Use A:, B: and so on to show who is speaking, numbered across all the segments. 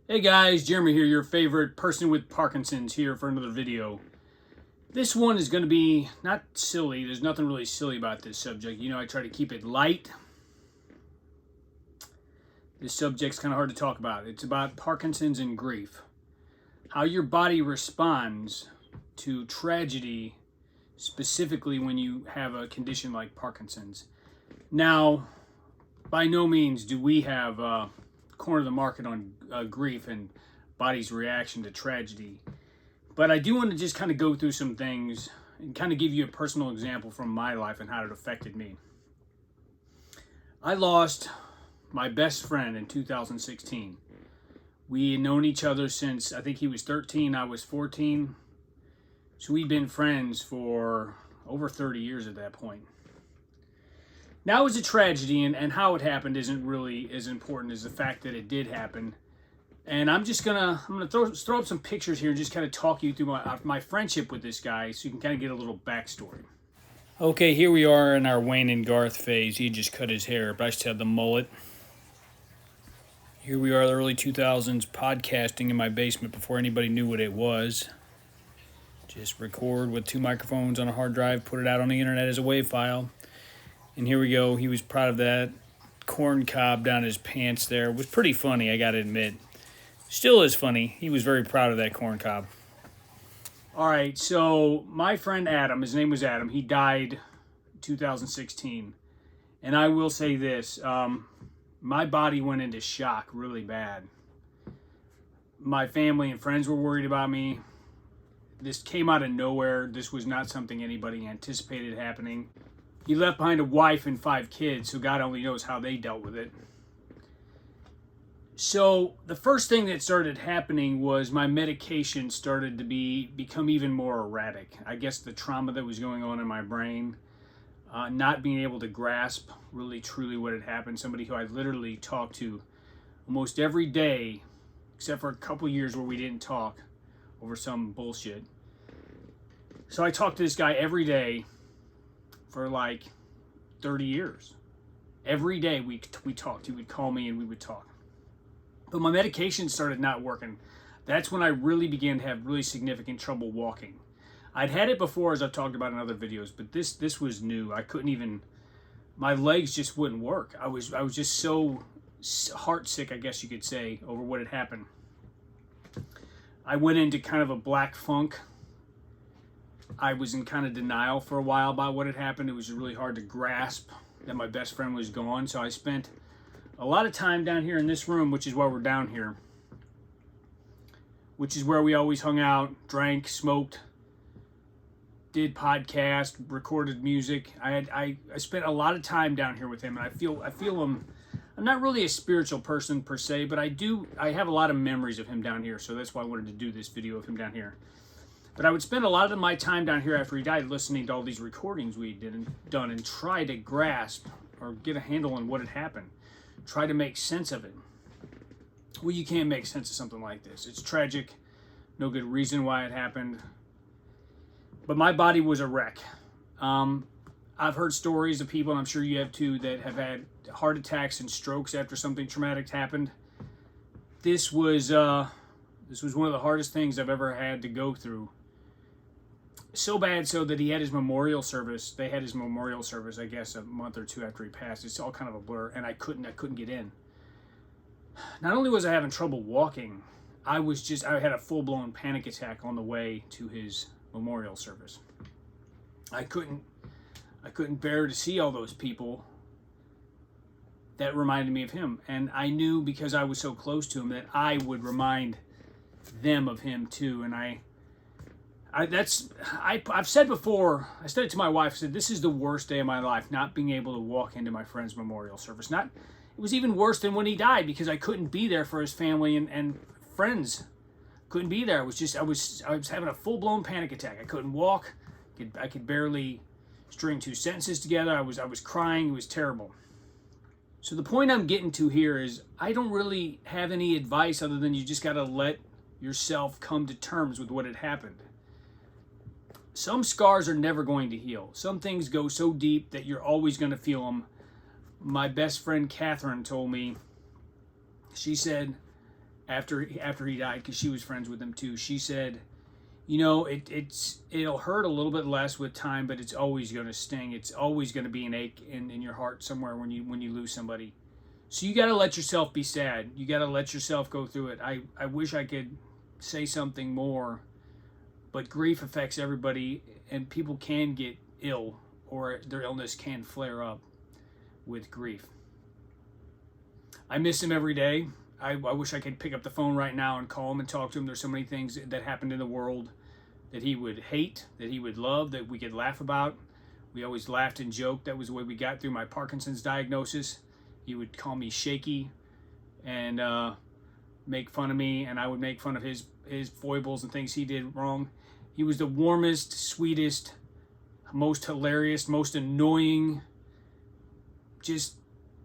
A: Hey guys, Jeremy here, your favorite person with Parkinson's, here for another video. This one is going to be not silly. There's nothing really silly about this subject. You know, I try to keep it light. This subject's kind of hard to talk about. It's about Parkinson's and grief. How your body responds to tragedy, specifically when you have a condition like Parkinson's. Now, by no means do we have corner the market on grief and body's reaction to tragedy. But I do want to just kind of go through some things and kind of give you a personal example from my life and how it affected me. I lost my best friend in 2016. We had known each other since, I think he was 13, I was 14. So we'd been friends for over 30 years at that point. Now, it was a tragedy, and how it happened isn't really as important as the fact that it did happen. And I'm gonna throw up some pictures here and just kind of talk you through my friendship with this guy, so you can kind of get a little backstory. Okay, here we are in our Wayne and Garth phase. He just cut his hair, but I still have the mullet. Here we are, the early 2000s, podcasting in my basement before anybody knew what it was. Just record with 2 microphones on a hard drive, put it out on the internet as a WAV file. And here we go. He was proud of that. Corn cob down his pants there. It was pretty funny, I gotta admit. Still is funny. He was very proud of that corn cob. All right, so my friend Adam, his name was Adam, he died in 2016. And I will say this, my body went into shock really bad. My family and friends were worried about me. This came out of nowhere. This was not something anybody anticipated happening. He left behind a wife and 5 kids, so God only knows how they dealt with it. So the first thing that started happening was my medication started to become even more erratic. I guess the trauma that was going on in my brain, not being able to grasp really truly what had happened. Somebody who I literally talked to almost every day, except for a couple years where we didn't talk over some bullshit. So I talked to this guy every day for like 30 years. Every day we talked. He would call me and we would talk. But my medication started not working. That's when I really began to have really significant trouble walking. I'd had it before, as I've talked about in other videos, but this was new. I couldn't even, my legs just wouldn't work. I was just so heart sick, I guess you could say, over what had happened. I went into kind of a black funk. I was in kind of denial for a while about what had happened. It was really hard to grasp that my best friend was gone. So I spent a lot of time down here in this room, which is why we're down here, which is where we always hung out, drank, smoked, did podcasts, recorded music. I spent a lot of time down here with him, and I feel him. I'm not really a spiritual person per se, but I have a lot of memories of him down here. So that's why I wanted to do this video of him down here. But I would spend a lot of my time down here after he died listening to all these recordings we done and try to grasp or get a handle on what had happened. Try to make sense of it. Well, you can't make sense of something like this. It's tragic. No good reason why it happened. But my body was a wreck. I've heard stories of people, and I'm sure you have too, that have had heart attacks and strokes after something traumatic happened. This was one of the hardest things I've ever had to go through. So bad so that he had his memorial service. They had his memorial service, I guess, a month or 2 after he passed. It's all kind of a blur, and I couldn't get in. Not only was I having trouble walking, I had a full-blown panic attack on the way to his memorial service. I couldn't bear to see all those people that reminded me of him, and I knew because I was so close to him that I would remind them of him too. And I've said before, I said it to my wife, I said, this is the worst day of my life, not being able to walk into my friend's memorial service. It was even worse than when he died, because I couldn't be there for his family and friends. Couldn't be there. I was having a full-blown panic attack. I couldn't walk. I could barely string 2 sentences together. I was crying. It was terrible. So the point I'm getting to here is I don't really have any advice other than you just got to let yourself come to terms with what had happened. Some scars are never going to heal. Some things go so deep that you're always going to feel them. My best friend Catherine told me, she said, after he died, because she was friends with him too. She said, you know, it'll hurt a little bit less with time, but it's always going to sting. It's always going to be an ache in your heart somewhere when you lose somebody. So you got to let yourself be sad. You got to let yourself go through it. I wish I could say something more, but grief affects everybody, and people can get ill, or their illness can flare up with grief. I miss him every day. I wish I could pick up the phone right now and call him and talk to him. There's so many things that happened in the world that he would hate, that he would love, that we could laugh about. We always laughed and joked. That was the way we got through my Parkinson's diagnosis. He would call me shaky and make fun of me, and I would make fun of his foibles and things he did wrong. He was the warmest, sweetest, most hilarious, most annoying, just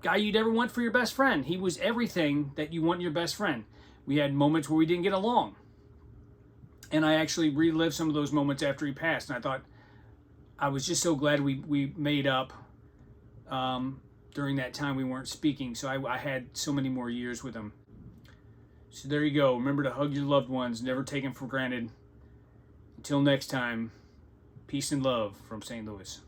A: guy you'd ever want for your best friend. He was everything that you want in your best friend. We had moments where we didn't get along, and I actually relived some of those moments after he passed, and I thought I was just so glad we made up during that time we weren't speaking. So I had so many more years with him. So there you go. Remember to hug your loved ones. Never take them for granted. Until next time, peace and love from St. Louis.